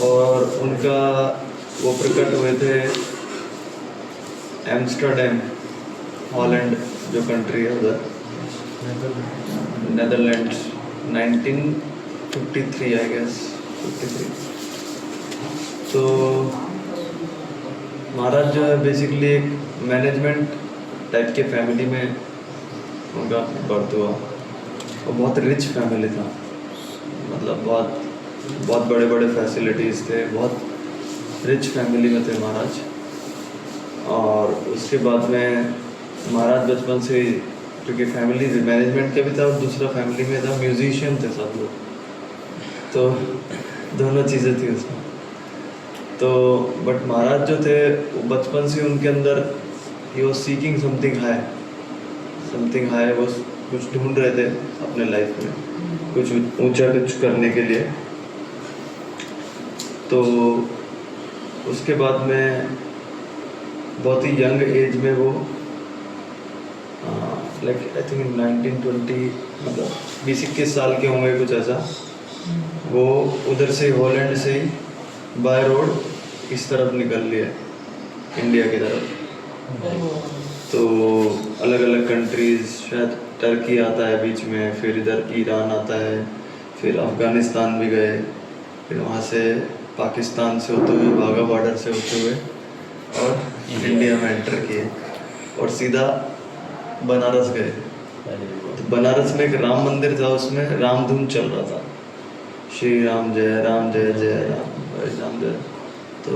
और उनका वो प्रकट हुए थे एम्स्टर्डम, हॉलैंड जो कंट्री है उधर, नेदरलैंड्स, 1953 आई गेस 53। तो महाराज जो है बेसिकली एक मैनेजमेंट टाइप के फैमिली में उनका बर्थ हुआ और बहुत रिच फैमिली था, मतलब बहुत बड़े बड़े फैसिलिटीज़ थे, बहुत रिच फैमिली में थे महाराज। और उसके बाद में महाराज बचपन से, क्योंकि फैमिली मैनेजमेंट का भी था और दूसरा फैमिली में था म्यूजिशियन थे सब लोग, तो दोनों चीज़ें थी उसमें। तो बट महाराज जो थे वो बचपन से उनके अंदर he was seeking something high, वो कुछ ढूंढ रहे थे अपने लाइफ में, कुछ ऊंचा कुछ करने के लिए। तो उसके बाद में बहुत ही यंग एज में वो लाइक आई थिंक 1920, मतलब 20-21 साल के होंगे कुछ ऐसा, वो उधर से हॉलैंड से ही बाय रोड इस तरफ निकल लिया इंडिया की तरफ। तो अलग अलग कंट्रीज, शायद टर्की आता है बीच में, फिर इधर ईरान आता है, फिर अफ़गानिस्तान भी गए, फिर वहाँ से पाकिस्तान से होते हुए, वाघा बॉर्डर से होते हुए और इंडिया में एंटर किए और सीधा बनारस गए। तो बनारस में एक राम मंदिर था, उसमें राम धुन चल रहा था, श्री राम जय जय राम जय। तो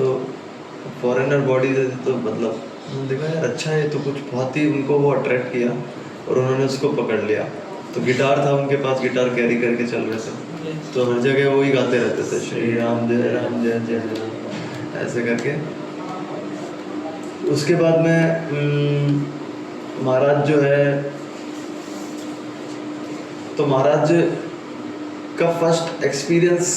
फॉरेनर बॉडी थे, तो मतलब उन्होंने देखा यार अच्छा है, तो कुछ बहुत ही उनको वो अट्रैक्ट किया और उन्होंने उसको पकड़ लिया। तो गिटार था उनके पास, गिटार कैरी करके चल रहे थे, तो हर जगह वही गाते रहते थे, श्री राम जय जय ऐसे करके। उसके बाद में महाराज जो है, तो महाराज का फर्स्ट एक्सपीरियंस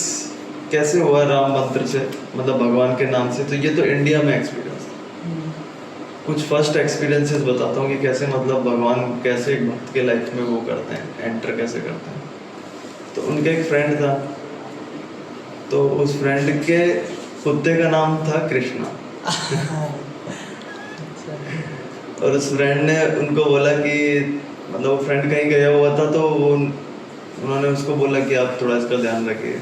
कैसे हुआ राम मंत्र से, मतलब भगवान के नाम से, तो ये तो इंडिया में एक्सपीरियंस था। कुछ फर्स्ट एक्सपीरियंसेस बताता हूँ कि कैसे मतलब भगवान कैसे एक भक्त के लाइफ में वो करते हैं, एंटर कैसे करते हैं। तो उनका एक फ्रेंड था, तो उस फ्रेंड के कुत्ते का नाम था कृष्णा। और उस फ्रेंड ने उनको बोला कि मतलब वो फ्रेंड कहीं गया हुआ था, तो वो उन्होंने उसको बोला कि आप थोड़ा इसका ध्यान रखिए।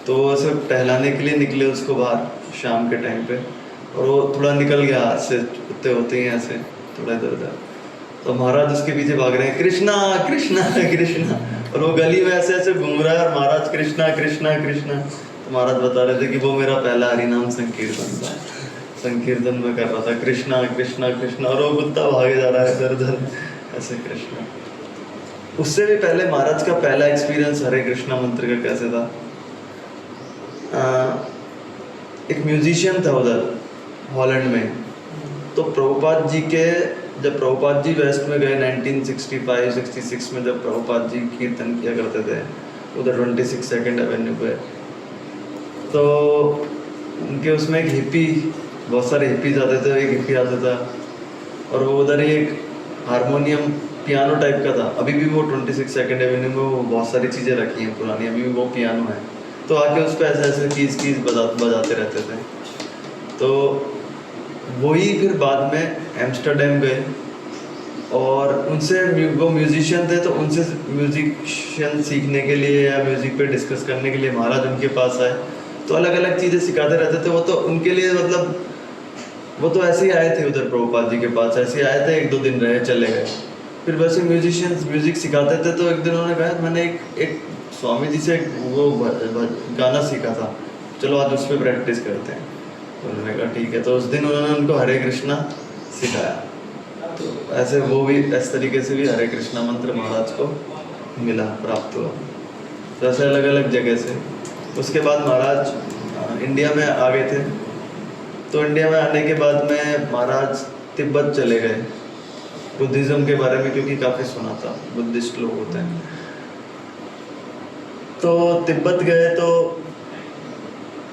तो वो ऐसे टहलाने के लिए निकले उसको बाहर शाम के टाइम पे, और वो थोड़ा निकल गया, हाथ से कुत्ते होते हैं ऐसे थोड़ा इधर उधर, तो महाराज उसके पीछे भाग रहे हैं, कृष्णा कृष्णा कृष्णा, और वो गली में ऐसे ऐसे घूम रहा है और महाराज कृष्णा कृष्णा कृष्णा। तो महाराज बता रहे थे कि वो मेरा पहला हरिनाम संकीर्तन था, संकीर्तन में कर रहा था कृष्णा कृष्णा कृष्णा, और वो कुत्ता भागे जा रहा है इधर उधर ऐसे कृष्णा। उससे भी पहले महाराज का पहला एक्सपीरियंस हरे कृष्णा मंत्र का कैसे था, एक म्यूजिशियन था उधर हॉलैंड में। तो प्रभुपाद जी के, जब प्रभुपाद जी वेस्ट में गए 1965-66 में, जब प्रभुपाद जी कीर्तन किया करते थे उधर 26 सेकंड एवेन्यू पे, तो उनके उसमें एक हिप्पी, बहुत सारे हिप्पीज आते थे, एक हिप्पी आता था और वो उधर ही एक हारमोनियम पियानो टाइप का था। अभी भी वो 26 सेकंड एवेन्यू में वो बहुत सारी चीज़ें रखी हैं पुरानी, अभी भी वो पियानो है। तो आके उस पर ऐसे ऐसे कीज बजाते रहते थे। तो वही फिर बाद में एम्स्टर्डम गए और उनसे, वो म्यूजिशियन थे, तो उनसे म्यूजिशियन सीखने के लिए या म्यूज़िक पे डिस्कस करने के लिए महाराज उनके पास आए। तो अलग अलग चीज़ें सिखाते रहते थे। वो तो उनके लिए मतलब वो तो ऐसे ही आए थे उधर प्रभुपाद जी के पास, ऐसे ही आए थे, 1-2 दिन रहे चले गए। फिर वैसे म्यूजिशियंस म्यूज़िक सिखाते थे। तो एक दिन उन्होंने कहा मैंने एक स्वामी जी से वो गाना सीखा था, चलो आज उस पर प्रैक्टिस करते हैं। तो उन्होंने कहा ठीक है। तो उस दिन उन्होंने उनको हरे कृष्णा सिखाया। तो ऐसे वो भी इस तरीके से भी हरे कृष्णा मंत्र महाराज को मिला, प्राप्त हुआ। तो ऐसे अलग अलग जगह से। उसके बाद महाराज इंडिया में आ गए थे। तो इंडिया में आने के बाद में महाराज तिब्बत चले गए, बुद्धिज़्म के बारे में क्योंकि काफ़ी सुना था, बुद्धिस्ट लोग होते हैं। तो तिब्बत गए। तो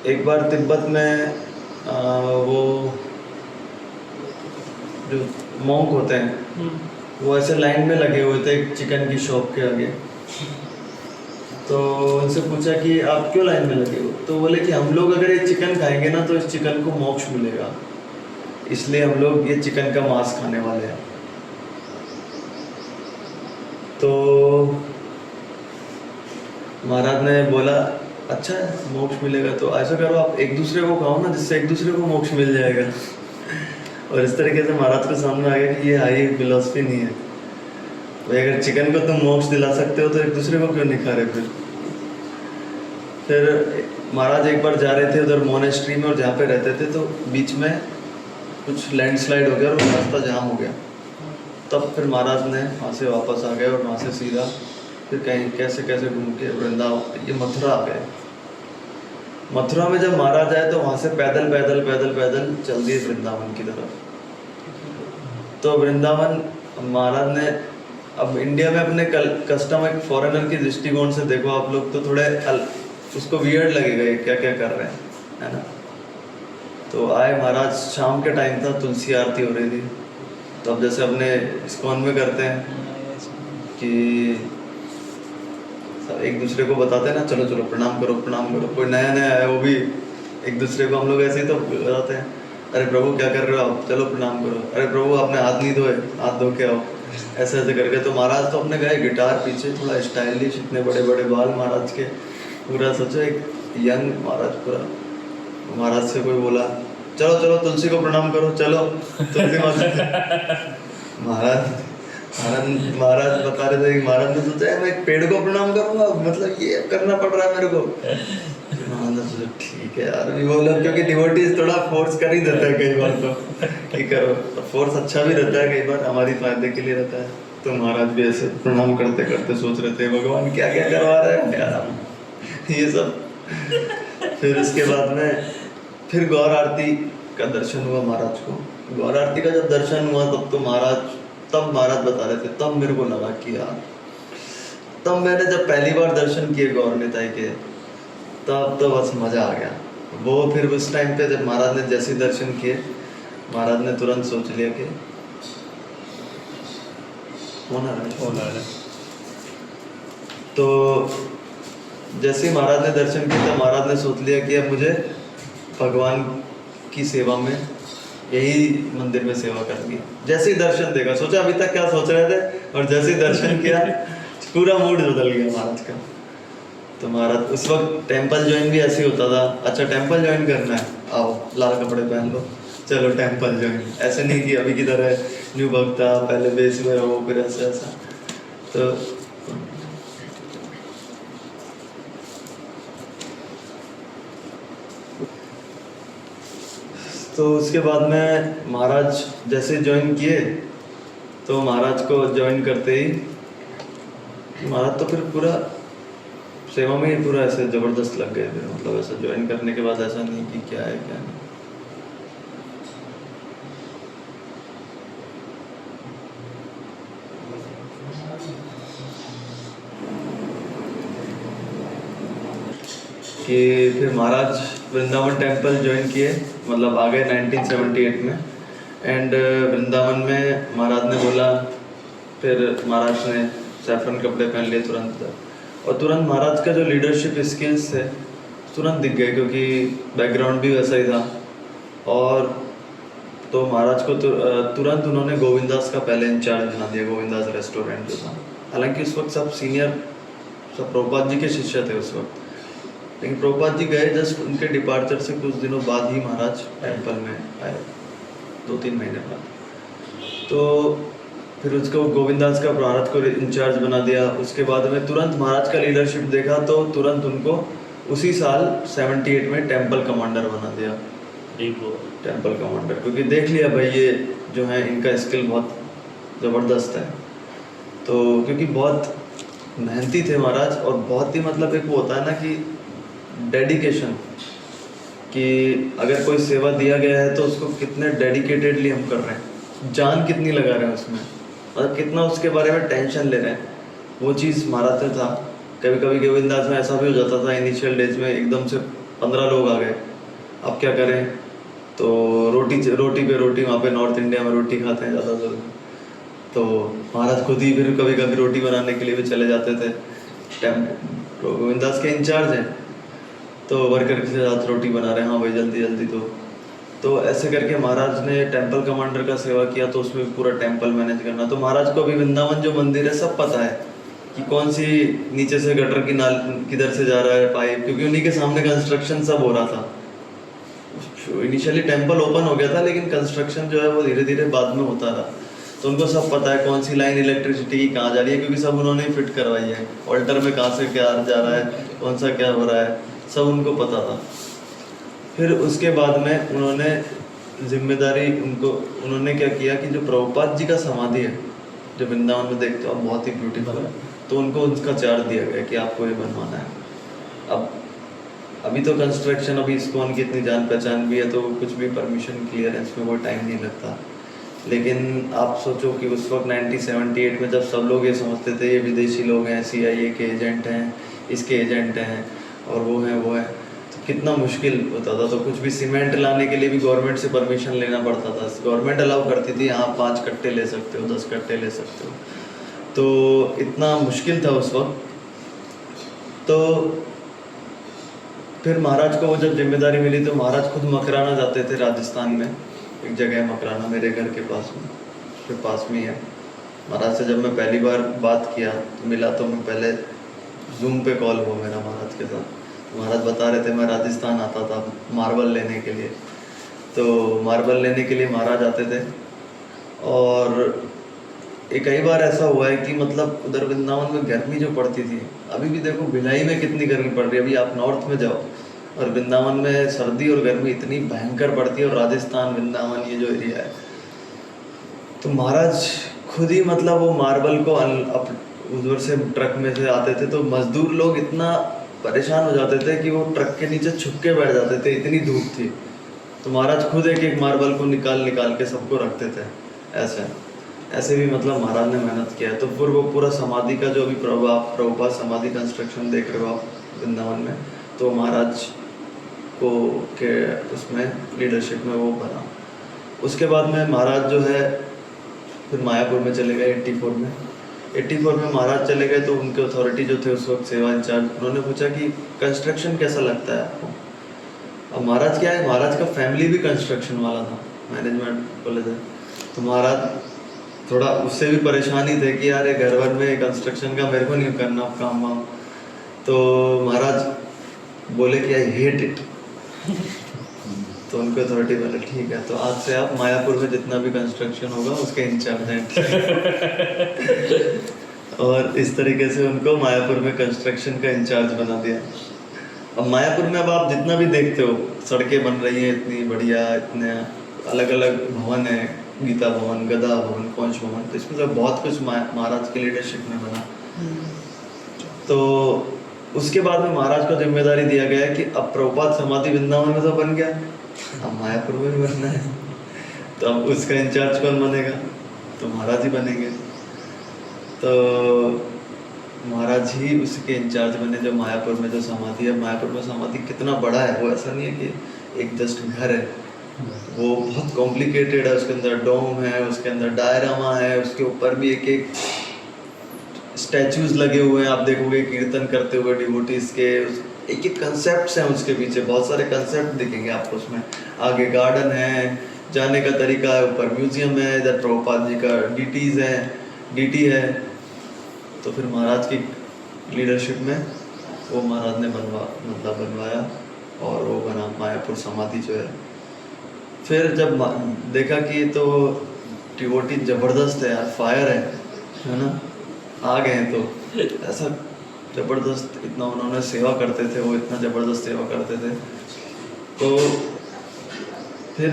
एक बार तिब्बत में वो जो मॉन्क होते हैं वो ऐसे लाइन में लगे हुए थे एक चिकन की शॉप के आगे। तो उनसे पूछा कि आप क्यों लाइन में लगे हो, तो बोले कि हम लोग अगर ये चिकन खाएंगे ना तो इस चिकन को मोक्ष मिलेगा, इसलिए हम लोग ये चिकन का मांस खाने वाले हैं। तो महाराज ने बोला अच्छा है, मोक्ष मिलेगा तो ऐसा करो आप एक दूसरे को खाओ ना, जिससे एक दूसरे को मोक्ष मिल जाएगा। और इस तरीके से महाराज को सामने आ गया कि ये हाई फिलॉसफी नहीं है भाई, अगर चिकन को तुम मोक्ष दिला सकते हो तो एक दूसरे को क्यों नहीं खा रहे। फिर महाराज एक बार जा रहे थे उधर मोनेस्ट्री में, और जहाँ पे रहते थे तो बीच में कुछ लैंडस्लाइड हो गया और रास्ता जाम हो गया। तब फिर महाराज ने वहाँ से वापस आ गए और वहाँ से सीधा फिर कहीं कैसे कैसे घूम के वृंदावन, ये मथुरा आ गए। मथुरा में जब महाराज आए तो वहाँ से पैदल पैदल पैदल पैदल चल दिए वृंदावन की तरफ। तो वृंदावन महाराज ने, अब इंडिया में अपने कस्टम एक फॉरेनर की दृष्टिकोण से देखो आप लोग तो थोड़े उसको वियर्ड लगेगा ये क्या क्या कर रहे हैं, है ना। तो आए महाराज, शाम के टाइम था, तुलसी आरती हो रही थी। तो अब जैसे अपने इस्कॉन में करते हैं कि सब एक दूसरे को बताते हैं ना, चलो चलो प्रणाम करो प्रणाम करो। कोई नया नया आया वो भी एक दूसरे को हम लोग ऐसे ही तो बताते हैं, अरे प्रभु क्या कर रहे हो आप, चलो प्रणाम करो। अरे प्रभु आपने हाथ नहीं धोए, हाथ धो के आओ, ऐसे ऐसे करके। तो महाराज तो अपने गए गिटार पीछे, थोड़ा स्टाइलिश, इतने बड़े बड़े बाल महाराज के, पूरा सोचो एक यंग महाराज पूरा। महाराज से कोई बोला चलो चलो तुलसी को प्रणाम करो, चलो तुलसी माता। महाराज महाराज बता रहे थे कि महाराज ने सोचा है मैं एक पेड़ को प्रणाम करूंगा, मतलब ये करना पड़ रहा है मेरे को। महाराज ने सोचा ठीक है यार, वो लोग क्योंकि डिवोटीज थोड़ा फोर्स कर ही देता है कई बार, तो ठीक करो, तो फोर्स अच्छा भी रहता है कई बार, हमारी फायदे के लिए रहता है। तो महाराज भी ऐसे प्रणाम करते करते सोच रहे थे भगवान क्या क्या करवा रहे हैं यार ये सब। फिर उसके बाद में फिर गौर आरती का दर्शन हुआ महाराज को। गौर आरती का जब दर्शन हुआ तब महाराज बता रहे थे, तब मेरे को लगा कि यार, तब मैंने जब पहली बार दर्शन किए गौर निताई के, तब तो बस मजा आ गया। वो फिर उस टाइम पे जब महाराज ने जैसे दर्शन किए, महाराज ने तुरंत सोच लिया कि होना है। तो जैसे ही महाराज ने दर्शन किया तो महाराज ने सोच लिया कि अब मुझे भगवान की सेवा में, यही मंदिर में सेवा करनी। जैसे ही दर्शन देखा, सोचा अभी तक क्या सोच रहे थे, और जैसे ही दर्शन किया पूरा मूड बदल गया महाराज का। तो महाराज उस वक्त टेंपल ज्वाइन भी ऐसे ही होता था, अच्छा टेंपल ज्वाइन करना है, आओ लाल कपड़े पहन लो, चलो टेंपल ज्वाइन। ऐसे नहीं कि अभी की तरह न्यू भक्ता पहले बेस में रहो फिर ऐसा। तो उसके बाद में महाराज जैसे ज्वाइन किए, तो महाराज को ज्वाइन करते ही महाराज तो फिर पूरा सेवा में ही पूरा ऐसे ज़बरदस्त लग गए। फिर मतलब ऐसा ज्वाइन करने के बाद ऐसा नहीं कि क्या है क्या नहीं। कि फिर महाराज वृंदावन टेम्पल ज्वाइन किए, मतलब आ गए 1978 में। एंड वृंदावन में महाराज ने बोला, फिर महाराज ने सैफरन कपड़े पहन लिए तुरंत, और तुरंत महाराज का जो लीडरशिप स्किल्स थे तुरंत दिख गए, क्योंकि बैकग्राउंड भी वैसा ही था। और तो महाराज को तुरंत उन्होंने गोविंदास का पहले इंचार्ज बना दिया, गोविंदास रेस्टोरेंट जो था। हालांकि उस वक्त सब सीनियर सब प्रभुपाद जी के शिष्य थे उस वक्त, लेकिन प्रभुपाद जी गए जस्ट उनके डिपार्चर से कुछ दिनों बाद ही महाराज टेम्पल में आए, 2-3 महीने बाद। तो फिर उसको गोविंदास का महाराज को इंचार्ज बना दिया। उसके बाद में तुरंत महाराज का लीडरशिप देखा तो तुरंत उनको उसी साल 78 में टेम्पल कमांडर बना दिया। टेम्पल कमांडर, क्योंकि देख लिया भाई ये जो है इनका स्किल बहुत ज़बरदस्त है। तो क्योंकि बहुत मेहनती थे महाराज, और बहुत ही मतलब एक वो होता है ना कि डेडिकेशन, कि अगर कोई सेवा दिया गया है तो उसको कितने डेडिकेटेडली हम कर रहे हैं, जान कितनी लगा रहे हैं उसमें, मतलब कितना उसके बारे में टेंशन ले रहे हैं, वो चीज़ महाराज में था। कभी कभी गोविंदास में ऐसा भी हो जाता था, इनिशियल डेज में एकदम से 15 लोग आ गए, अब क्या करें, तो रोटी पे रोटी, वहाँ पे नॉर्थ इंडिया में रोटी खाते हैं ज़्यादातर, तो महाराज खुद ही फिर कभी कभी रोटी बनाने के लिए भी चले जाते थे गोविंदास के इंचार्ज हैं, तो वर्कर के साथ रोटी बना रहे हैं, हाँ भाई जल्दी जल्दी दो। तो ऐसे करके महाराज ने टेंपल कमांडर का सेवा किया, तो उसमें पूरा टेंपल मैनेज करना। तो महाराज को अभी वृंदावन जो मंदिर है सब पता है कि कौन सी नीचे से गटर की नाल किधर से जा रहा है पाइप, क्योंकि उन्हीं के सामने कंस्ट्रक्शन सब हो रहा था। इनिशियली टेंपल ओपन हो गया था, लेकिन कंस्ट्रक्शन जो है वो धीरे धीरे बाद में होता रहा। तो उनको सब पता है कौन सी लाइन इलेक्ट्रिसिटी की कहाँ जा रही है, क्योंकि सब उन्होंने ही फिट करवाई है। ऑल्टर में कहाँ से क्या जा रहा है, कौन सा क्या हो रहा है, सब उनको पता था। फिर उसके बाद में उन्होंने जिम्मेदारी उन्होंने क्या किया कि जो प्रभुपाद जी का समाधि है जो वृंदावन में देखते हो आप, बहुत ही ब्यूटीफुल है, तो उनको उसका चार्ज दिया गया कि आपको ये बनवाना है। अब अभी तो कंस्ट्रक्शन, अभी इस्कॉन की इतनी जान पहचान भी है, तो कुछ भी परमिशन क्लियरेंस में वो टाइम नहीं लगता। लेकिन आप सोचो कि उस वक्त 1978 में जब सब लोग ये समझते थे ये विदेशी लोग हैं, CIA के एजेंट हैं, इसके एजेंट हैं, और वो है, तो कितना मुश्किल होता था। तो कुछ भी सीमेंट लाने के लिए भी गवर्नमेंट से परमिशन लेना पड़ता था। गवर्नमेंट अलाउ करती थी हाँ 5 कट्टे ले सकते हो, 10 कट्टे ले सकते हो, तो इतना मुश्किल था उस वक्त। तो फिर महाराज को वो जब जिम्मेदारी मिली तो महाराज खुद मकराना जाते थे, राजस्थान में एक जगह है मकराना, मेरे घर के पास में, उसके पास में ही है। महाराज से जब मैं पहली बार बात किया तो मिला, तो मैं पहले जूम पे कॉल हुआ मेरा महाराज के साथ। महाराज बता रहे थे मैं राजस्थान आता था मार्बल लेने के लिए, तो मार्बल लेने के लिए महाराज आते थे। और कई बार ऐसा हुआ है कि मतलब उधर वृंदावन में गर्मी जो पड़ती थी, अभी भी देखो भिलाई में कितनी गर्मी पड़ रही है, अभी आप नॉर्थ में जाओ और वृंदावन में सर्दी और गर्मी इतनी भयंकर पड़ती है, और राजस्थान वृंदावन ये जो एरिया है, तो महाराज खुद ही मतलब वो मार्बल को उधर से ट्रक में से आते थे, तो मजदूर लोग इतना परेशान हो जाते थे कि वो ट्रक के नीचे छुप के बैठ जाते थे, इतनी धूप थी। तो महाराज खुद एक एक मार्बल को निकाल के सबको रखते थे। ऐसे भी मतलब महाराज ने मेहनत किया है। तो फिर वो पूरा समाधि का जो अभी प्रभुपाद समाधि कंस्ट्रक्शन देख रहे हो आप वृंदावन में, तो महाराज को के उसमें लीडरशिप में वो बना। उसके बाद में महाराज जो है फिर मायापुर में चले गए 84 में महाराज चले गए। तो उनके अथॉरिटी जो थे उस वक्त सेवा इंचार्ज, उन्होंने पूछा कि कंस्ट्रक्शन कैसा लगता है आपको। अब महाराज क्या है, महाराज का फैमिली भी कंस्ट्रक्शन वाला था, मैनेजमेंट कॉलेज है, तो महाराज थोड़ा उससे भी परेशानी थे कि यार घर भर में कंस्ट्रक्शन का मेरे को नहीं करना काम वाम। तो महाराज बोले कि आई हेट इट। तो उनको अथॉरिटी बोले ठीक है, तो आज से आप मायापुर में जितना भी कंस्ट्रक्शन होगा उसके इंचार्ज हैं। और इस तरीके से उनको मायापुर में कंस्ट्रक्शन का इंचार्ज बना दिया। अब मायापुर में अब आप जितना भी देखते हो सड़कें बन रही हैं इतनी बढ़िया, इतने अलग अलग भवन है, गीता भवन, गदा भवन, कौंच भवन, तो इसमें सब बहुत कुछ महाराज की लीडरशिप में बना। तो उसके बाद में महाराज को जिम्मेदारी दिया गया है कि अब प्रभुपाद समाधि वृंदावन में तो बन गया, अब मायापुर में भी बनना है। तो अब उसका इंचार्ज कौन बनेगा, तो महाराज ही बनेंगे। तो महाराज ही उसके इंचार्ज बने जो मायापुर में जो समाधि है। मायापुर में समाधि कितना बड़ा है, वो ऐसा नहीं है कि एक जस्ट घर है, वो बहुत कॉम्प्लिकेटेड है। उसके अंदर डोम है, उसके अंदर डायरामा है, उसके ऊपर भी एक एक स्टैचूज लगे हुए हैं, आप देखोगे कीर्तन करते हुए डिवोटीज के, एक एक कंसेप्ट हैं उसके पीछे, बहुत सारे कंसेप्ट दिखेंगे आपको उसमें। आगे गार्डन है, जाने का तरीका है, ऊपर म्यूजियम है, इधर प्रभुपाद जी का डीटी है। तो फिर महाराज की लीडरशिप में वो महाराज ने बनवाया और वो बना मायापुर समाधि जो है। फिर जब देखा कि तो डिवोटी ज़बरदस्त है यार, फायर है ना, आ गए हैं, तो ऐसा ज़बरदस्त इतना उन्होंने सेवा करते थे, वो इतना ज़बरदस्त सेवा करते थे। तो फिर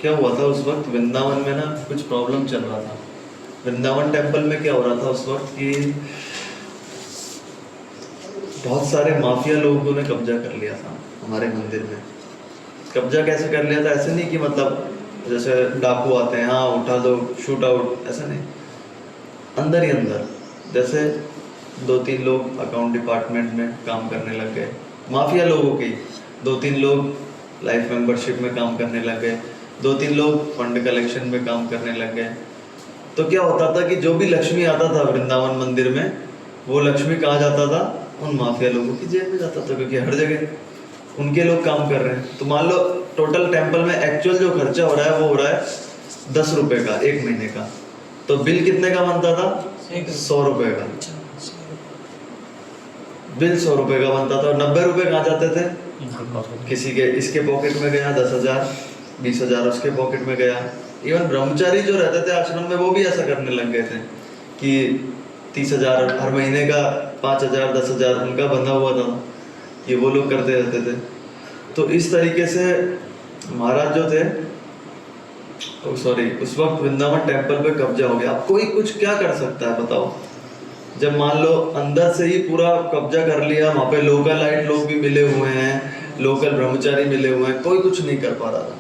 क्या हुआ था उस वक्त वृंदावन में ना कुछ प्रॉब्लम चल रहा था। वृंदावन टेम्पल में क्या हो रहा था उस वक्त कि बहुत सारे माफिया लोगों ने कब्जा कर लिया था हमारे मंदिर में। कब्जा कैसे कर लिया था, ऐसे नहीं कि मतलब जैसे डाकू आते हैं हाँ उठा दो शूट आउट, ऐसा नहीं, अंदर ही अंदर जैसे 2-3 लोग अकाउंट डिपार्टमेंट में काम करने लग गए, माफिया लोगों के 2-3 लोग लाइफ मेंबरशिप में काम करने लग गए, 2-3 लोग फंड कलेक्शन में काम करने लग गए। तो क्या होता था कि जो भी लक्ष्मी आता था वृंदावन मंदिर में, वो लक्ष्मी कहाँ जाता था, उन माफिया लोगों की जेब में जाता था, क्योंकि हर जगह उनके लोग काम कर रहे हैं। तो मान लो टोटल टेम्पल में एक्चुअल जो खर्चा हो रहा है वो हो रहा है 10 रुपए का एक महीने का, तो बिल कितने का बनता था? 100 रुपए का। बिल 100 रुपए का बनता था, और 90 रुपए कहाँ जाते थे? किसी के इसके पॉकेट में गया 10,000, 20,000 उसके पॉकेट में गया। इवन ब्रह्मचारी जो रहते थे आश्रम में वो भी ऐसा करने लग गए थे कि 30,000 हर महीने का, 5,000 10,000 उनका बंधा हुआ था, ये वो लोग करते रहते थे। तो इस तरीके से महाराज जो थे, सॉरी, उस वक्त वृंदावन टेम्पल पे कब्जा हो गया। अब कोई कुछ क्या कर सकता है बताओ? जब मान लो अंदर से ही पूरा कब्जा कर लिया, वहाँ पे लोकलाइट लोग भी मिले हुए हैं, लोकल ब्रह्मचारी मिले हुए हैं, कोई कुछ नहीं कर पा रहा था।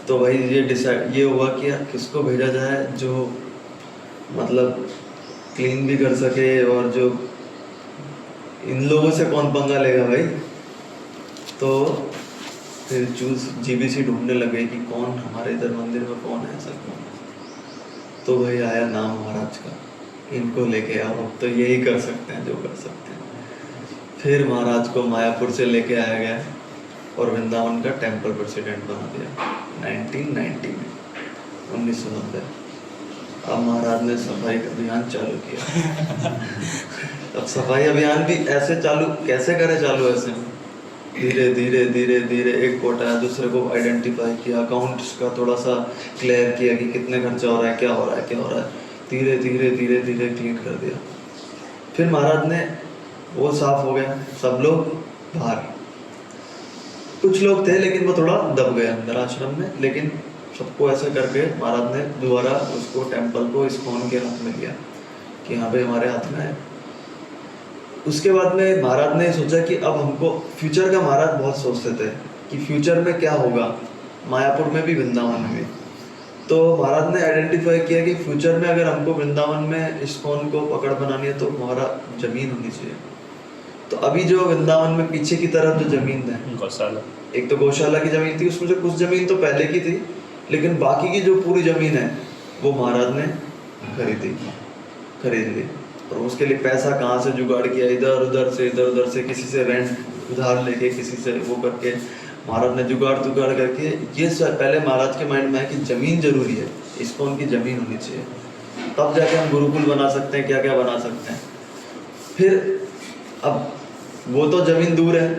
तो भाई ये हुआ कि यार किसको भेजा जाए जो मतलब क्लीन भी कर सके, और जो इन लोगों से कौन पंगा लेगा भाई। तो फिर जीबीसी ढूंढने लगे कि कौन हमारे इधर मंदिर में कौन है ऐसा कौन। तो भाई आया नाम महाराज का, इनको लेके आओ, अब तो यही कर सकते हैं जो कर सकते हैं। फिर महाराज को मायापुर से लेके आया गया और वृंदावन का टेम्पल प्रेसिडेंट बना दिया 1990 में, 1990। अब महाराज ने सफाई अभियान चालू किया। अब सफाई अभियान भी ऐसे चालू कैसे करे? चालू ऐसे धीरे धीरे धीरे धीरे एक को हटाया, दूसरे को आइडेंटिफाई किया, अकाउंट्स का थोड़ा सा क्लियर किया कि कितने खर्चा हो रहा है, क्या हो रहा है, क्या हो रहा है। धीरे धीरे धीरे धीरे क्लीन कर दिया। फिर महाराज ने वो साफ हो गया, सब लोग बाहर। कुछ लोग थे लेकिन वो थोड़ा दब गए अंदर आश्रम में, लेकिन सबको ऐसे करके महाराज ने दोबारा उसको टेम्पल को इस्कॉन के हाथ में लिया कि यहाँ पे हमारे हाथ में है। उसके बाद में महाराज ने सोचा कि अब हमको फ्यूचर का, महाराज बहुत सोचते थे कि फ्यूचर में क्या होगा, मायापुर में भी वृंदावन में भी। तो महाराज ने आइडेंटिफाई किया कि फ्यूचर में अगर हमको वृंदावन में इस्कॉन को पकड़ बनानी है तो हमारा जमीन होनी चाहिए। तो अभी जो वृंदावन में पीछे की तरफ जो जमीन है, गौशाला, एक तो गौशाला की जमीन थी, उसमें से कुछ जमीन तो पहले की थी, लेकिन बाकी की जो पूरी जमीन है वो महाराज ने खरीद ली। और उसके लिए पैसा कहाँ से जुगाड़ किया, इधर उधर से किसी से रेंट उधार लेके, किसी से वो करके महाराज ने जुगाड़ करके ये सब पहले महाराज के माइंड में है कि जमीन जरूरी है, इसको उनकी जमीन होनी चाहिए, तब जाके हम गुरुकुल बना सकते हैं, क्या क्या बना सकते हैं। फिर अब वो तो जमीन दूर है,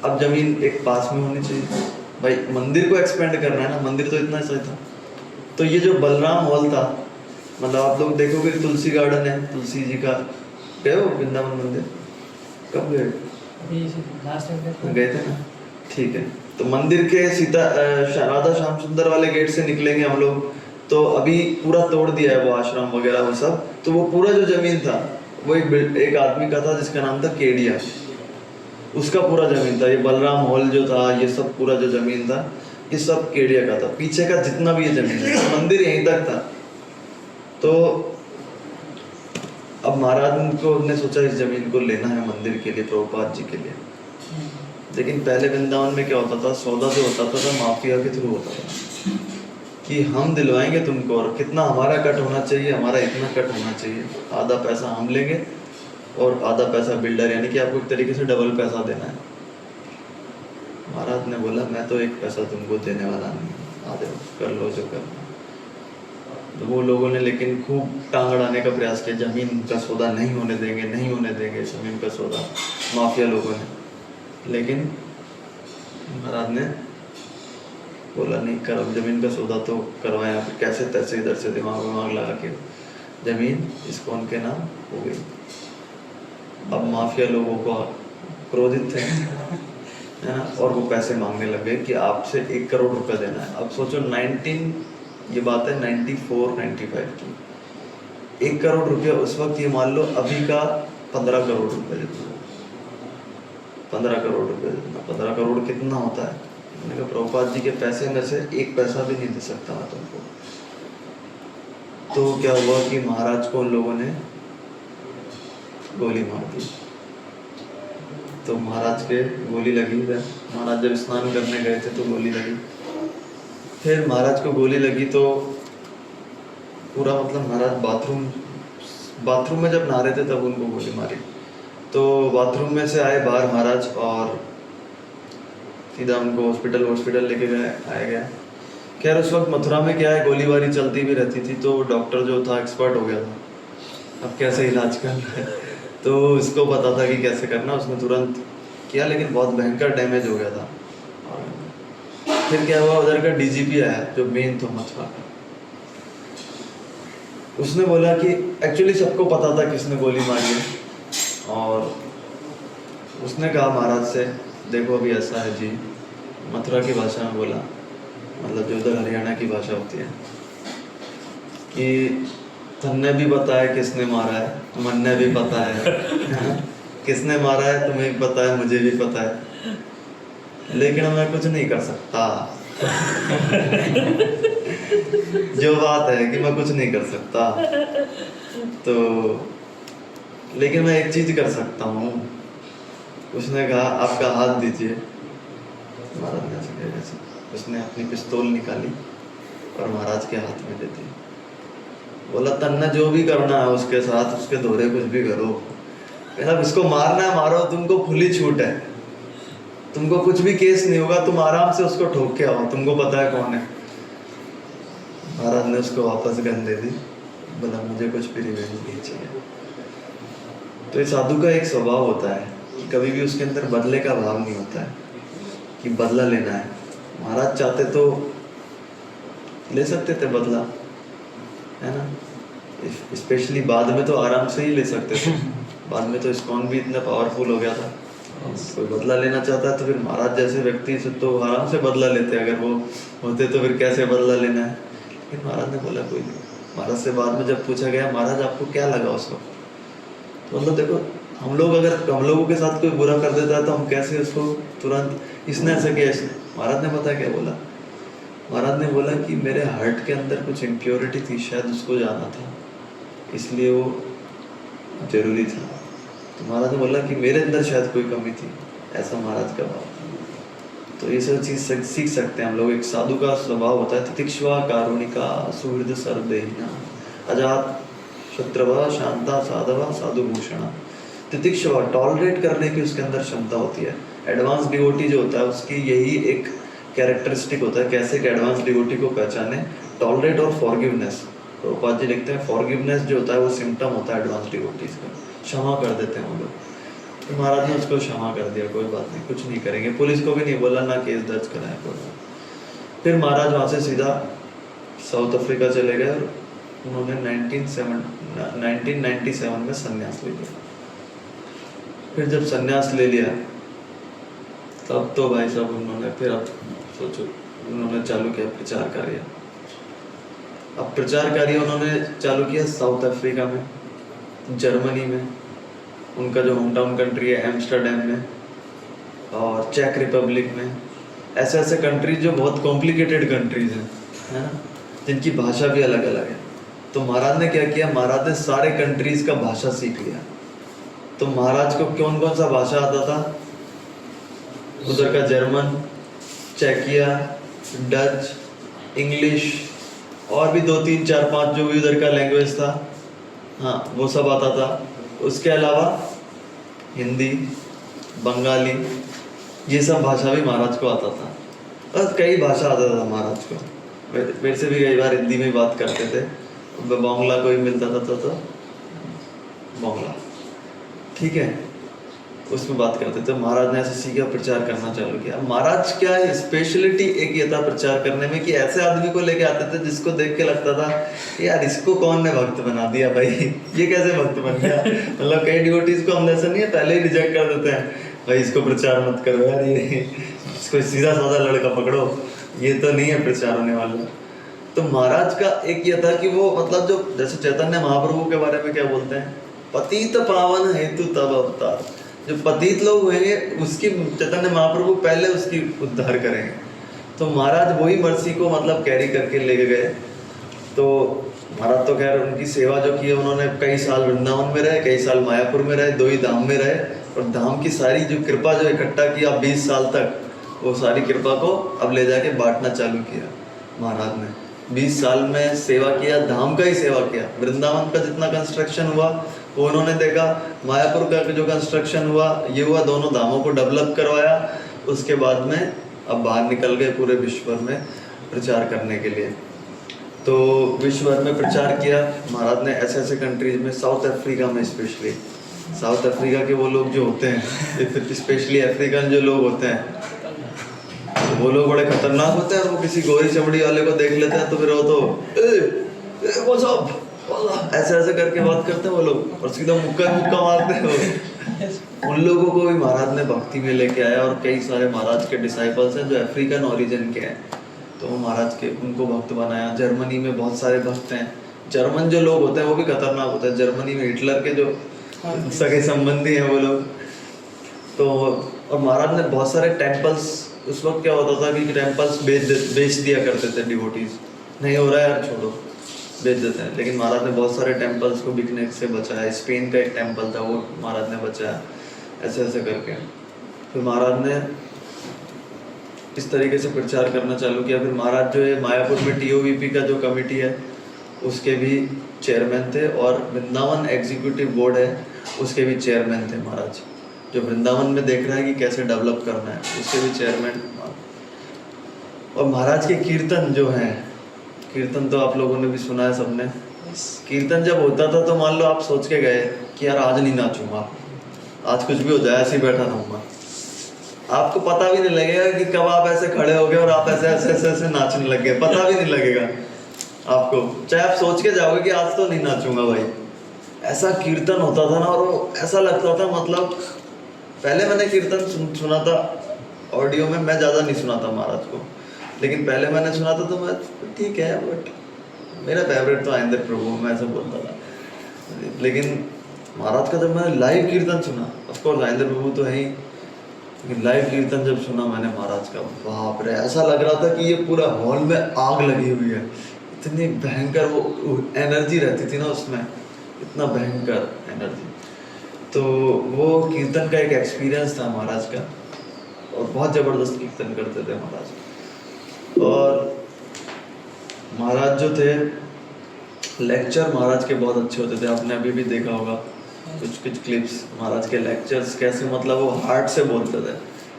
अब जमीन एक पास में होनी चाहिए। भाई मंदिर को एक्सपेंड करना है ना, मंदिर तो इतना सही था। तो ये जो बलराम हॉल था, मतलब आप लोग देखोगे तुलसी गार्डन है, तुलसी जी का, गए हो वृंदावन मंदिर? कब गए? गए थे ना, ठीक है। तो मंदिर के सीधा राधा श्याम सुंदर वाले गेट से निकलेंगे हम लोग, तो अभी पूरा तोड़ दिया है वो आश्रम वगैरह वो सब। तो वो पूरा जो जमीन था वो एक आदमी का था जिसका नाम था केडिया, उसका पूरा जमीन था। ये बलराम हॉल जो था, ये सब पूरा जो जमीन था, ये सब केडिया का था। पीछे का जितना भी ये जमीन है, तो मंदिर यहीं तक था। तो अब महाराज को ने सोचा इस जमीन को लेना है मंदिर के लिए, प्रभुपाद जी के लिए। लेकिन पहले वृंदावन में क्या होता था, सौदा जो होता था माफिया के थ्रू होता था कि हम दिलवाएंगे तुमको, और कितना हमारा कट होना चाहिए, हमारा इतना कट होना चाहिए, आधा पैसा हम लेंगे और आधा पैसा बिल्डर, यानी कि आपको एक तरीके से डबल पैसा देना है। महाराज ने बोला मैं तो एक पैसा तुमको देने वाला नहीं, आ जाओ कर लो जो करना। तो वो लोगों ने लेकिन खूब टांग अड़ाने का प्रयास किया, जमीन का सौदा नहीं होने देंगे, नहीं होने देंगे जमीन का सौदा, माफिया लोगों ने। लेकिन महाराज ने बोला नहीं करो, जमीन का सौदा तो करवाया। फिर कैसे तैसे इधर से दिमाग लगा के जमीन इस्कॉन के नाम हो गई। अब माफिया लोगों को क्रोधित थे है ना, और वो पैसे मांगने लगे कि आपसे 1 करोड़ रुपए देना है। अब सोचो ये बात है 94-95 की। 1 करोड़ रुपया उस वक्त, ये मान लो अभी का 15 करोड़ रुपए जितना, 15 करोड़ रुपए जितना। 15 करोड़ कितना होता है? मैंने कहा प्रभुपाद जी के पैसे में से 1 पैसा भी नहीं दे सकता मैं तुमको। तो क्या हुआ कि महाराज को उन लोगों ने गोली मार दी। तो महाराज के गोली लगी है। महाराज जब स्नान करने गए थे तो गोली लगी। फिर महाराज को गोली लगी तो पूरा मतलब महाराज बाथरूम में जब नहा रहे थे तब उनको गोली मारी। तो बाथरूम में से आए बाहर महाराज और सीधा उनको हॉस्पिटल लेके आया गया। खैर उस वक्त मथुरा में क्या है, गोलीबारी चलती भी रहती थी, तो डॉक्टर जो था एक्सपर्ट हो गया था अब कैसे इलाज करना है, तो उसको पता था कि कैसे करना, उसने तुरंत किया, लेकिन बहुत भयंकर डैमेज हो गया था। और फिर क्या हुआ, उधर का डीजीपी आया जो मेन था मथुरा का, उसने बोला कि एक्चुअली सबको पता था किसने गोली मारी है, और उसने कहा महाराज से, देखो अभी ऐसा है जी, मथुरा की भाषा में बोला, मतलब जो उधर हरियाणा की भाषा होती है, कि तन्ने भी पता है किसने मारा है, मन्ने भी पता है किसने मारा है तुम्हें भी पता है, मुझे भी पता है, लेकिन मैं कुछ नहीं कर सकता जो बात है कि मैं कुछ नहीं कर सकता, तो लेकिन मैं एक चीज कर सकता हूँ। उसने कहा आपका हाथ दीजिए। महाराज ने ऐसे किया, उसने अपनी पिस्तौल निकाली और महाराज के हाथ में दे दी। बोला तन्ने जो भी करना है उसके साथ, उसके दोहरे कुछ भी करो, मतलब इसको मारना है मारो, तुमको खुली छूट है, तुमको कुछ भी केस नहीं होगा, तुम आराम से उसको ठोक के आओ, तुमको पता है कौन है। महाराज ने उसको वापस गन दे दी, बोला मुझे कुछ भी रिवेंज नहीं चाहिए। तो ये साधु का एक स्वभाव होता है कि कभी भी उसके अंदर बदले का भाव नहीं होता है कि बदला लेना है। महाराज चाहते तो ले सकते थे बदला, है ना, स्पेशली बाद में तो आराम से ही ले सकते थे, बाद में तो इस्कॉन भी इतना पावरफुल हो गया था, कोई बदला लेना चाहता है तो फिर महाराज जैसे व्यक्ति से तो आराम से बदला लेते, अगर वो होते तो फिर कैसे बदला लेना है। लेकिन महाराज ने बोला कोई नहीं। महाराज से बाद में जब पूछा गया महाराज आपको क्या लगा उस वक्त, तो मतलब देखो हम लोगों के साथ कोई बुरा कर देता है तो हम कैसे उसको तुरंत, इसने ऐसे किया, इसने, महाराज ने पता क्या बोला, महाराज ने बोला कि मेरे हार्ट के अंदर कुछ इम्प्योरिटी थी, शायद उसको जाना था, इसलिए वो जरूरी था। तो महाराज ने बोला कि मेरे अंदर शायद कोई कमी थी, ऐसा महाराज का भाव था। तो ये सब चीज़ सीख सकते हैं हम लोग। एक साधु का स्वभाव होता है तितिक्षवा कारुणिका सुहृद सर्वदेहिना अजात शत्रवा शांता साधवा साधु भूषणा। तितिक्षवा टॉलरेट करने की उसके अंदर क्षमता होती है। एडवांस डिवोटी जो होता है उसकी यही एक कैरेक्टरिस्टिक होता है, कैसे एक एडवांस डिवोटी को पहचाने, टॉलरेट और फॉरगिवनेस। प्रभुपाद जी लिखते हैं फॉरगिवनेस जो होता है वो सिम्टम होता है एडवांस डिवोटीज का, क्षमा कर देते हैं वो लोग। तो महाराज ने उसको क्षमा कर दिया, कोई बात नहीं, कुछ नहीं करेंगे, पुलिस को भी नहीं बोला, ना केस दर्ज कराया कोई बात। फिर महाराज वहाँ से सीधा साउथ अफ्रीका चले गए और उन्होंने 1997 में संन्यास ले लिया। फिर जब संन्यास ले लिया तब तो भाई साहब उन्होंने फिर, अब सोचो, उन्होंने चालू किया प्रचार कार्य। अब प्रचार कार्य उन्होंने चालू किया साउथ अफ्रीका में, जर्मनी में, उनका जो होम टाउन कंट्री है एम्स्टर्डम में, और चेक रिपब्लिक में, ऐसे ऐसे कंट्रीज जो बहुत कॉम्प्लिकेटेड कंट्रीज हैं, है ना, जिनकी भाषा भी अलग अलग है। तो महाराज ने क्या किया, महाराज ने सारे कंट्रीज का भाषा सीख लिया। तो महाराज को कौन कौन सा भाषा आता था, उधर का जर्मन, चेकिया, डच, इंग्लिश, और भी 2 3 4 5 जो भी उधर का लैंग्वेज था, हाँ वो सब आता था। उसके अलावा हिंदी, बंगाली, ये सब भाषा भी महाराज को आता था। बस कई भाषा आता था महाराज को। मेरे से भी कई बार हिंदी में बात करते थे, बांग्ला कोई मिलता था तो बांग्ला, ठीक है, उसमें बात करते थे। महाराज ने ऐसे सीखा, प्रचार करना चालू किया। महाराज क्या स्पेशलिटी एक ये था प्रचार करने में कि ऐसे आदमी को लेके आते थे जिसको देख के लगता था यार इसको कौन ने भक्त बना दिया भाई, ये कैसे भक्त बन गया। मतलब कई डिवोटीज को हम ऐसा नहीं है, पहले ही रिजेक्ट कर देते हैं, भाई इसको प्रचार मत करो यार, ये इसको सीधा साधा लड़का पकड़ो, ये तो नहीं है प्रचार होने वाला। तो महाराज का एक ये था कि वो मतलब जो जैसे चैतन्य महाप्रभु के बारे में क्या बोलते हैं, पतित पावन हेतु तब अवतार। जो पतित लोग हुएंगे उसकी चैतन्य महाप्रभु पहले उसकी उद्धार करेंगे। तो महाराज वही मर्सी को मतलब कैरी करके लेके गए। तो महाराज तो खैर उनकी सेवा जो की है उन्होंने, कई साल वृंदावन में रहे, कई साल मायापुर में रहे, 2 ही धाम में रहे, और धाम की सारी जो कृपा जो इकट्ठा किया 20 साल तक, वो सारी कृपा को अब ले जाके बांटना चालू किया महाराज ने। 20 साल में सेवा किया, धाम का ही सेवा किया। वृंदावन का जितना कंस्ट्रक्शन हुआ वो उन्होंने देखा मायापुर का जो कंस्ट्रक्शन हुआ, ये हुआ, दोनों धामों को डेवलप करवाया। उसके बाद में अब बाहर निकल गए पूरे विश्व भर में प्रचार करने के लिए। तो विश्व भर में प्रचार किया महाराज ने ऐसे ऐसे कंट्रीज में, साउथ अफ्रीका में स्पेशली। साउथ अफ्रीका के वो लोग जो होते हैं, स्पेशली अफ्रीकन जो लोग होते हैं, तो वो लोग बड़े खतरनाक होते हैं। वो किसी गोरी चमड़ी वाले को देख लेते हैं तो फिर वो तो वो सब ऐसे ऐसे करके बात करते हैं वो लोग, और सीधा मुक्का मारते हैं वो। उन लोगों को भी महाराज ने भक्ति में लेके आया, और कई सारे महाराज के डिसाइपल्स हैं जो अफ्रीकन ओरिजिन के हैं, तो वो महाराज के उनको भक्त बनाया। जर्मनी में बहुत सारे भक्त हैं। जर्मन जो लोग होते हैं वो भी खतरनाक होते हैं। जर्मनी में हिटलर के जो सगे संबंधी हैं वो लोग। तो और महाराज ने बहुत सारे टेम्पल्स, उस वक्त क्या होता था कि टेम्पल्स बेच दिया करते थे डिवोटीज, नहीं हो रहा है यार छोड़ो, बेच देते हैं। लेकिन महाराज ने बहुत सारे टेम्पल्स को बिकने से बचाया। स्पेन का एक टेम्पल था वो महाराज ने बचाया, ऐसे ऐसे करके। फिर महाराज ने इस तरीके से प्रचार करना चालू किया। फिर महाराज जो है मायापुर में TOVP का जो कमेटी है उसके भी चेयरमैन थे, और वृंदावन एग्जीक्यूटिव बोर्ड है उसके भी चेयरमैन थे महाराज। जो वृंदावन में देख रहा है कि कैसे डेवलप करना है, उसके भी चेयरमैन। और महाराज के कीर्तन जो हैं, कीर्तन तो आप लोगों ने भी सुना है सबने। कीर्तन जब होता था तो मान लो आप सोच के गए कि यार आज नहीं नाचूंगा, आज कुछ भी हो जाए ऐसे ही बैठा रहूँगा, आपको पता भी नहीं लगेगा कि कब आप ऐसे खड़े हो गए और आप ऐसे ऐसे ऐसे ऐसे नाचने लग गए, पता भी नहीं लगेगा आपको। चाहे आप सोच के जाओगे कि आज तो नहीं नाचूंगा भाई, ऐसा कीर्तन होता था ना। और वो ऐसा लगता था, मतलब पहले मैंने कीर्तन सुना था ऑडियो में, मैं ज़्यादा नहीं सुना था महाराज को, लेकिन पहले मैंने सुना था तो मैं ठीक है, बट मेरा फेवरेट तो आइंदर प्रभु, मैं ऐसा बोलता था। लेकिन महाराज का जब मैंने लाइव कीर्तन सुना, ऑफकोर्स आइंदर प्रभु तो है ही, लेकिन लाइव कीर्तन जब सुना मैंने महाराज का, बाप रे, ऐसा लग रहा था कि ये पूरा हॉल में आग लगी हुई है। इतनी भयंकर वो एनर्जी रहती थी ना उसमें, इतना भयंकर एनर्जी। तो वो कीर्तन का एक एक्सपीरियंस था महाराज का, और बहुत ज़बरदस्त कीर्तन करते थे महाराज। और महाराज जो थे, लेक्चर महाराज के बहुत अच्छे होते थे, आपने अभी भी देखा होगा कुछ क्लिप्स महाराज के लेक्चर्स, कैसे मतलब वो हार्ट से बोलते थे,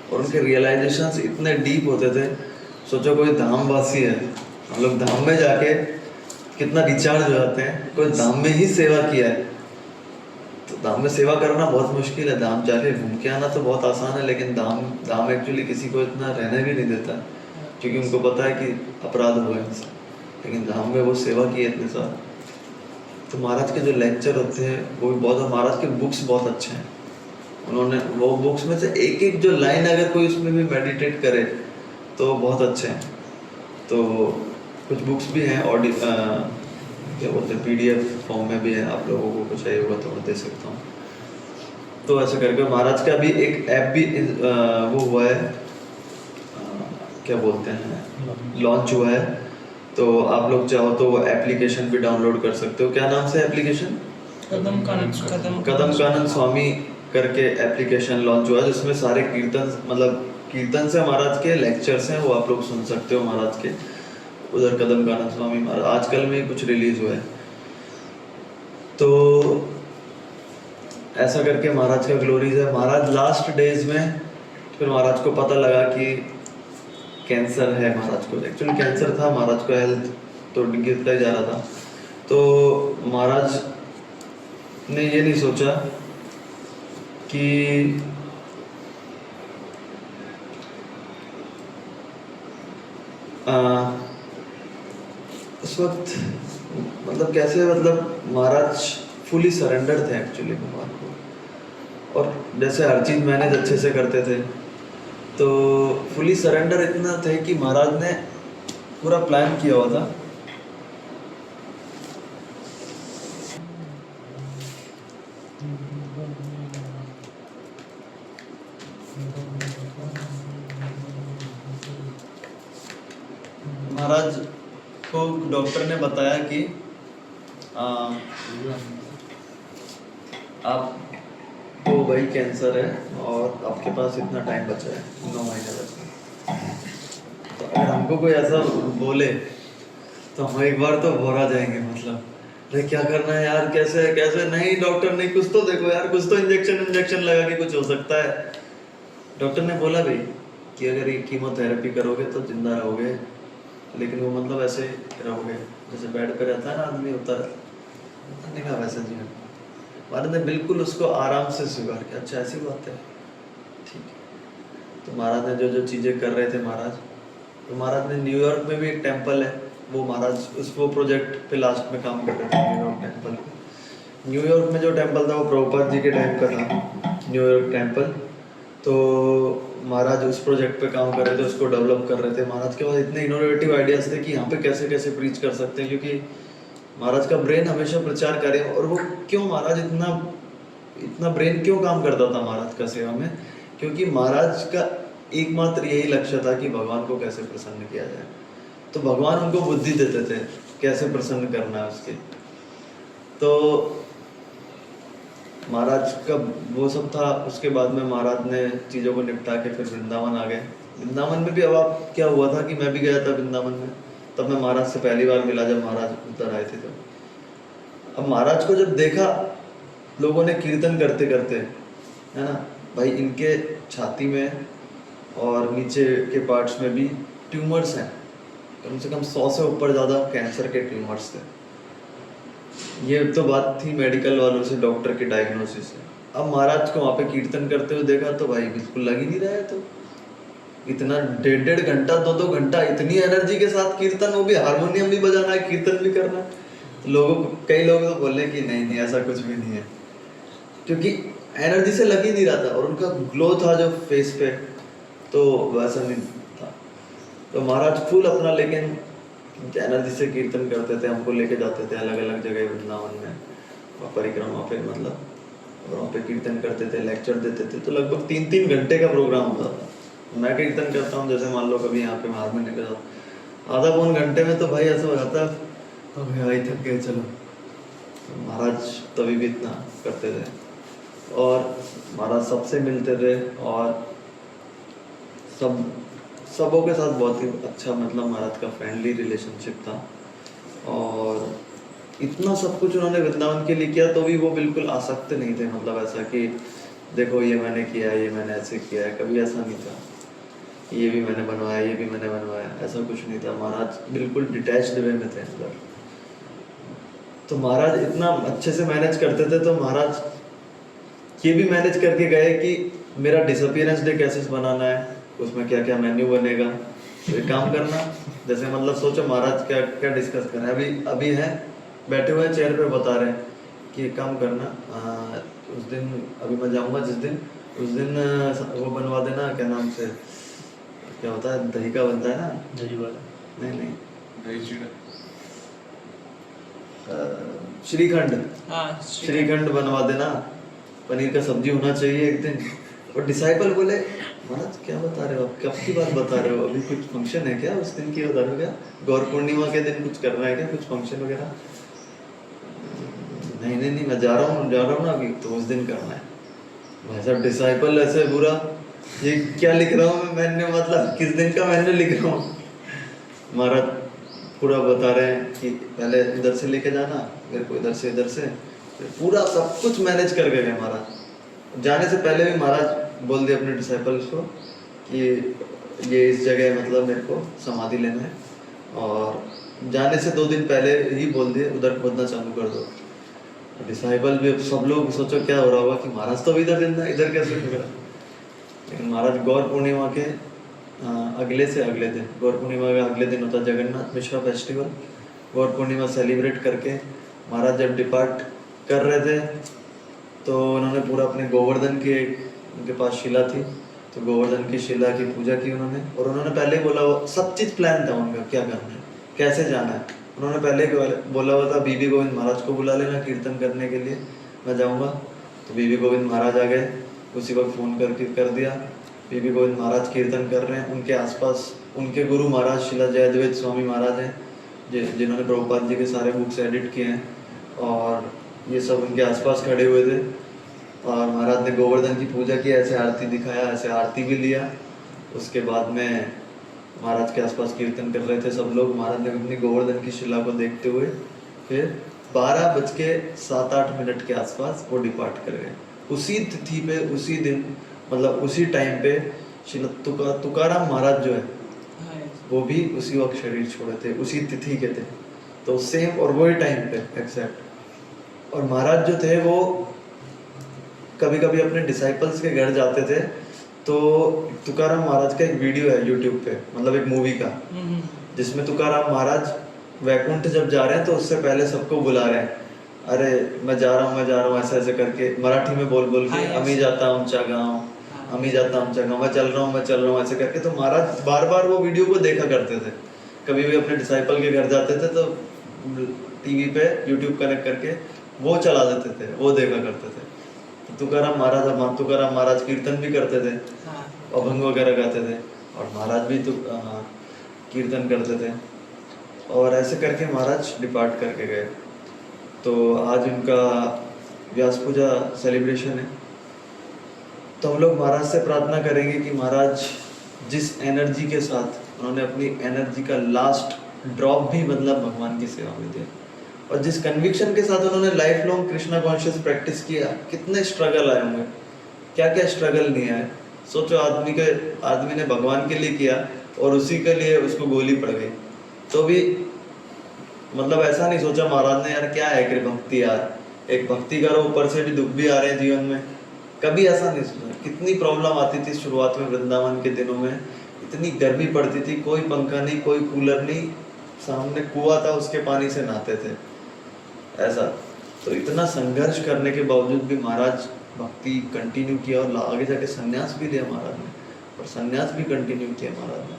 और उनके रियलाइजेशंस इतने डीप होते थे। सोचो कोई धामवासी है, हम लोग धाम में जाके कितना रिचार्ज हो जाते हैं, कोई धाम में ही सेवा किया है, तो धाम में सेवा करना बहुत मुश्किल है। धाम जाके घूम के आना तो बहुत आसान है, लेकिन धाम एक्चुअली किसी को इतना रहने भी नहीं देता, क्योंकि उनको पता है कि अपराध हुआ है इनसे। लेकिन धाम में वो सेवा की है इतने साल। तो महाराज के जो लेक्चर होते हैं वो भी बहुत, महाराज के बुक्स बहुत अच्छे हैं। उन्होंने वो बुक्स में से एक एक जो लाइन अगर कोई उसमें भी मेडिटेट करे तो बहुत अच्छे हैं। तो कुछ बुक्स भी हैं, ऑडियो क्या बोलते हैं, PDF फॉर्म में भी है, आप लोगों को कुछ चाहिए होगा तो मैं दे सकता हूँ। तो ऐसे करके महाराज का भी एक ऐप भी वो हुआ है, क्या बोलते हैं, लॉन्च हुआ है। तो आप लोग चाहो तो वो एप्लीकेशन भी डाउनलोड कर सकते हो। क्या नाम से एप्लीकेशन? कदम कानन स्वामी करके एप्लीकेशन लॉन्च हुआ है, जिसमें सारे कीर्तन, मतलब कीर्तन से महाराज के लेक्चर्स हैं, वो आप लोग सुन सकते हो महाराज के। उधर कदम कानन स्वामी महाराज आजकल में कुछ रिलीज हुआ है। तो ऐसा करके महाराज का ग्लोरीज है। महाराज लास्ट डेज में फिर महाराज को पता लगा कि कैंसर है महाराज को, एक्चुअली कैंसर था महाराज को, हेल्थ तो गिरता ही जा रहा था। तो महाराज ने ये नहीं सोचा कि उस वक्त मतलब कैसे, मतलब महाराज फुली सरेंडर थे एक्चुअली भगवान को, और जैसे हर चीज़ मैनेज अच्छे से करते थे, तो फुली सरेंडर इतना थे कि महाराज ने पूरा प्लान किया हुआ था। महाराज को डॉक्टर ने बताया कि आपको वही कैंसर है और आपके पास इतना टाइम बचा है, 9 महीने बचे हैं। तो अगर हमको कोई ऐसा बोले तो हम एक बार तो भौरा जाएंगे, मतलब अरे क्या करना है यार, कैसे कैसे, नहीं डॉक्टर नहीं, कुछ तो देखो यार, कुछ तो इंजेक्शन लगा के कुछ हो सकता है। डॉक्टर ने बोला भी कि अगर ये कीमोथेरेपी करोगे तो जिंदा रहोगे, लेकिन वो मतलब ऐसे रहोगे जैसे बेड पे रहता है ना आदमी, होता है। मैंने कहा वैसे जीवन। महाराज ने बिल्कुल उसको आराम से स्वीकार किया, अच्छा ऐसी बात है, ठीक है। तो महाराज ने जो जो चीज़ें कर रहे थे महाराज, तो महाराज ने न्यूयॉर्क में भी एक टेम्पल है, वो महाराज उस वो प्रोजेक्ट पे लास्ट में काम कर रहे थे, न्यूयॉर्क टेम्पल। न्यूयॉर्क में जो टेम्पल था वो प्रभुपाद जी के टाइम का था, न्यूयॉर्क टेम्पल। तो महाराज उस प्रोजेक्ट पे काम कर रहे थे, उसको डेवलप कर रहे थे। महाराज के पास इतने इनोवेटिव आइडियाज थे कि यहाँ पे कैसे कैसे प्रीच कर सकते हैं, क्योंकि महाराज का ब्रेन हमेशा प्रचार करे। और वो क्यों महाराज इतना इतना ब्रेन क्यों काम करता था महाराज का सेवा में, क्योंकि महाराज का एकमात्र यही लक्ष्य था कि भगवान को कैसे प्रसन्न किया जाए। तो भगवान उनको बुद्धि देते थे कैसे प्रसन्न करना है उसके। तो महाराज का वो सब था। उसके बाद में महाराज ने चीज़ों को निपटा के फिर वृंदावन आ गए। वृंदावन में भी अब आप क्या हुआ था कि मैं भी गया था वृंदावन में, तब मैं महाराज से पहली बार मिला जब महाराज उधर आए थे। तो अब महाराज को जब देखा लोगों ने कीर्तन करते करते, है ना भाई, इनके छाती में और नीचे के पार्ट्स में भी ट्यूमर्स हैं, कम से कम 100 से ऊपर ज़्यादा कैंसर के ट्यूमर्स थे। ये तो बात थी मेडिकल वालों से, डॉक्टर के डायग्नोसिस से। अब महाराज को वहाँ पे कीर्तन करते हुए देखा तो भाई बिल्कुल लग ही नहीं रहा है। तो इतना 1.5 घंटा 2 घंटा इतनी एनर्जी के साथ कीर्तन, वो भी हारमोनियम भी बजाना है, कीर्तन भी करना है। तो लोगों को, कई लोग तो बोले कि नहीं नहीं ऐसा कुछ भी नहीं है, क्योंकि एनर्जी से लग ही नहीं रहा था। और उनका ग्लो था जो फेस पे, तो वैसा नहीं था। तो महाराज फुल अपना लेकिन एनर्जी से कीर्तन करते थे, हमको लेके जाते थे अलग अलग जगह वृंदावन में, और परिक्रमा पे मतलब, और वहाँ पे कीर्तन करते थे, लेक्चर देते थे। तो लगभग 3-3 घंटे का प्रोग्राम होता था। मैं कीर्तन करता हूँ, जैसे मान लो कभी यहाँ पे हारमोनियम के साथ, आधा पौन घंटे में तो भाई ऐसा हो जाता है तो भाई थक गए चलो। तो महाराज तभी भी इतना करते थे, और महाराज सबसे मिलते थे, और सबों के साथ बहुत ही अच्छा, मतलब महाराज का फ्रेंडली रिलेशनशिप था। और इतना सब कुछ उन्होंने वृंदावन के लिए किया, तो भी वो बिल्कुल आसक्त नहीं थे, मतलब ऐसा कि देखो ये मैंने किया है, ये मैंने ऐसे किया है, कभी ऐसा नहीं था। ये भी मैंने बनवाया, ये भी मैंने बनवाया, ऐसा कुछ नहीं था। महाराज बिल्कुल डिटैच्ड वे में थे अंदर। तो महाराज इतना अच्छे से मैनेज करते थे। तो महाराज ये भी मैनेज करके गए कि मेरा डिसअपियरेंस डे कैसे बनाना है, उसमें क्या क्या मेन्यू बनेगा। तो एक काम करना, जैसे मतलब सोचो महाराज क्या क्या डिस्कस कर रहे हैं, अभी है बैठे हुए चेयर पे, बता रहे हैं कि एक काम करना, उस दिन अभी मैं जाऊंगा जिस दिन, उस दिन वो बनवा देना, क्या नाम से, क्या होता है, दही का बनता है ना, दही वाला, नहीं नहीं, दही चीड़ा, श्रीखंड, हाँ श्रीखंड बनवा देना, पनीर का सब्जी होना चाहिए एक दिन। और डिसाइपल बोले महाराज क्या बता रहे हो आप, कब की बात बता रहे हो, अभी कुछ फंक्शन है क्या, उस दिन की बता रहे हो क्या, गौर पूर्णिमा के दिन कुछ करना है क्या, कुछ फंक्शन वगैरह। नहीं नहीं नहीं, मैं जा रहा हूँ ना अभी, तो उस दिन करना है। भाई साहब डिसाइपल ऐसे बुरा, ये क्या लिख रहा हूँ मैं मेन्यू, मतलब किस दिन का मेन्यू लिख रहा हूँ। महाराज पूरा बता रहे हैं कि पहले इधर से लेके जाना मेरे को, इधर से पूरा सब कुछ मैनेज करके गए महाराज। जाने से पहले भी महाराज बोल दिए अपने डिसाइपल्स को कि ये इस जगह मतलब मेरे को समाधि लेना है, और जाने से 2 दिन पहले ही बोल दिए उधर खोदना चालू कर दो। डिसाइपल भी, सब लोग सोचो क्या हो रहा होगा कि महाराज तो अभी इधर कैसे होगा। लेकिन महाराज गौर पूर्णिमा के अगले दिन, गौर पूर्णिमा का अगले दिन होता जगन्नाथ मिश्रा फेस्टिवल। गौर पूर्णिमा सेलिब्रेट करके महाराज जब डिपार्ट कर रहे थे, तो उन्होंने पूरा अपने गोवर्धन के, उनके पास शिला थी, तो गोवर्धन की शिला की पूजा की उन्होंने। और उन्होंने पहले ही बोला, वो सब चीज़ प्लान था उनका, क्या करना है, कैसे जाना है। उन्होंने पहले बोला हुआ था बीबी गोविंद महाराज को बुला लेना कीर्तन करने के लिए, मैं जाऊँगा। तो बीबी गोविंद महाराज आ गए, उसी वक्त फ़ोन कर दिया। बीबी गोविंद महाराज कीर्तन कर रहे हैं, उनके आसपास उनके गुरु महाराज शिला जयद्वैत स्वामी महाराज हैं, जिन्होंने प्रभुपाद जी के सारे बुक्स एडिट किए हैं, और ये सब उनके आसपास खड़े हुए थे। और महाराज ने गोवर्धन की पूजा की, ऐसे आरती दिखाया, ऐसे आरती भी लिया। उसके बाद में महाराज के आसपास कीर्तन कर रहे थे सब लोग। महाराज ने अपनी गोवर्धन की शिला को देखते हुए फिर 12:07-8 के आसपास वो डिपार्ट कर गए। उसी तिथि पे, उसी दिन, मतलब उसी टाइम पे श्री तुकाराम महाराज जो है वो भी उसी वक्त शरीर छोड़े थे, उसी तिथि के थे। तो सेम और वही टाइम पे एग्जैक्ट। और महाराज जो थे वो कभी कभी अपने डिसाइपल्स के घर जाते थे, तो तुकाराम महाराज का एक वीडियो है यूट्यूब पे, मतलब एक मूवी का, जिसमें तुकाराम महाराज वैकुंठ जब जा रहे हैं तो उससे पहले सबको बुला रहे हैं, अरे मैं जा रहा हूँ ऐसे ऐसे करके, मराठी में बोल बोल के, अमी जाता आमच्या गाँव, अमी जाता आमच्या गाँव, मैं चल रहा हूँ ऐसे करके। तो महाराज बार बार वो वीडियो को देखा करते थे। कभी भी अपने डिसाइपल के घर जाते थे तो टीवी पे यूट्यूब कनेक्ट करके वो चला देते थे, वो देखा करते थे। तो तुकाराम महाराज कीर्तन भी करते थे, अभंग वगैरह गाते थे, और महाराज भी तो कीर्तन करते थे, और ऐसे करके महाराज डिपार्ट करके गए। तो आज उनका व्यास पूजा सेलिब्रेशन है, तो हम लोग महाराज से प्रार्थना करेंगे कि महाराज जिस एनर्जी के साथ उन्होंने अपनी एनर्जी का लास्ट ड्रॉप भी मतलब भगवान की सेवा में दिया, और जिस कन्विक्शन के साथ उन्होंने life long Krishna conscious practice किया, कितने स्ट्रगल आए होंगे, क्या क्या स्ट्रगल नहीं आए। सोचो आदमी ने भगवान के लिए किया और उसी के लिए उसको गोली पड़ गई, तो भी मतलब ऐसा नहीं सोचा महाराज ने यार क्या है कि भक्ति, यार एक भक्ति करो, ऊपर से भी दुख भी आ रहे हैं जीवन में, कभी ऐसा नहीं सोचा। कितनी प्रॉब्लम आती थी शुरुआत में, वृंदावन के दिनों में इतनी गर्मी पड़ती थी, कोई पंखा नहीं, कोई कूलर नहीं, सामने कुआं था उसके पानी से नहाते थे ऐसा। तो इतना संघर्ष करने के बावजूद भी महाराज भक्ति कंटिन्यू किया, और आगे जाके संन्यास भी लिया महाराज ने, और संन्यास भी कंटिन्यू किया महाराज ने।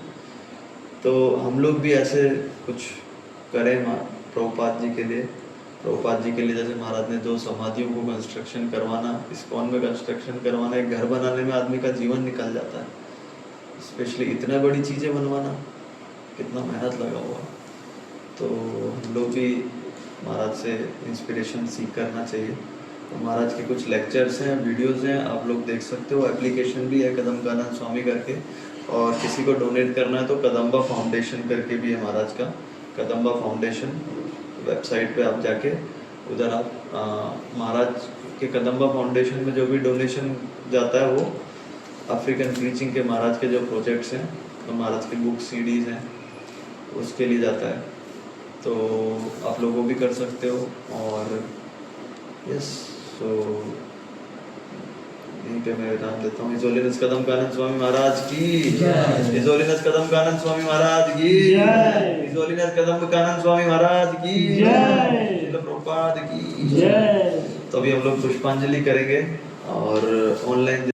तो हम लोग भी ऐसे कुछ करें प्रभुपाद जी के लिए, जैसे महाराज ने जो समाधियों को कंस्ट्रक्शन करवाना, इस्कॉन में कंस्ट्रक्शन करवाना, एक घर बनाने में आदमी का जीवन निकल जाता है, स्पेशली इतने बड़ी चीज़ें बनवाना, कितना मेहनत लगा हुआ। तो हम लोग भी महाराज से इंस्पिरेशन सीख करना चाहिए। तो महाराज के कुछ लेक्चर्स हैं, वीडियोस हैं, आप लोग देख सकते हो। एप्लीकेशन भी है कदम्बानंद स्वामी करके, और किसी को डोनेट करना है तो कदम्बा फाउंडेशन करके भी है महाराज का, कदम्बा फाउंडेशन वेबसाइट पे आप जाके उधर आप महाराज के कदम्बा फाउंडेशन में जो भी डोनेशन जाता है वो अफ्रीकन प्रीचिंग के महाराज के जो प्रोजेक्ट्स हैं, तो महाराज की बुक सीडीज़ हैं, उसके लिए जाता है। तो आप लोग वो भी कर सकते हो। और यस, सो यहीं पे मैं विराम देता हूँ। हिज होलीनेस कदम्बानंद स्वामी महाराज की जय। हिज होलीनेस कदम्बानंद स्वामी महाराज की जय। हिज होलीनेस कदम्बानंद स्वामी महाराज की जय। श्रील प्रभुपाद की जय। तो अभी हम लोग पुष्पांजलि करेंगे, और ऑनलाइन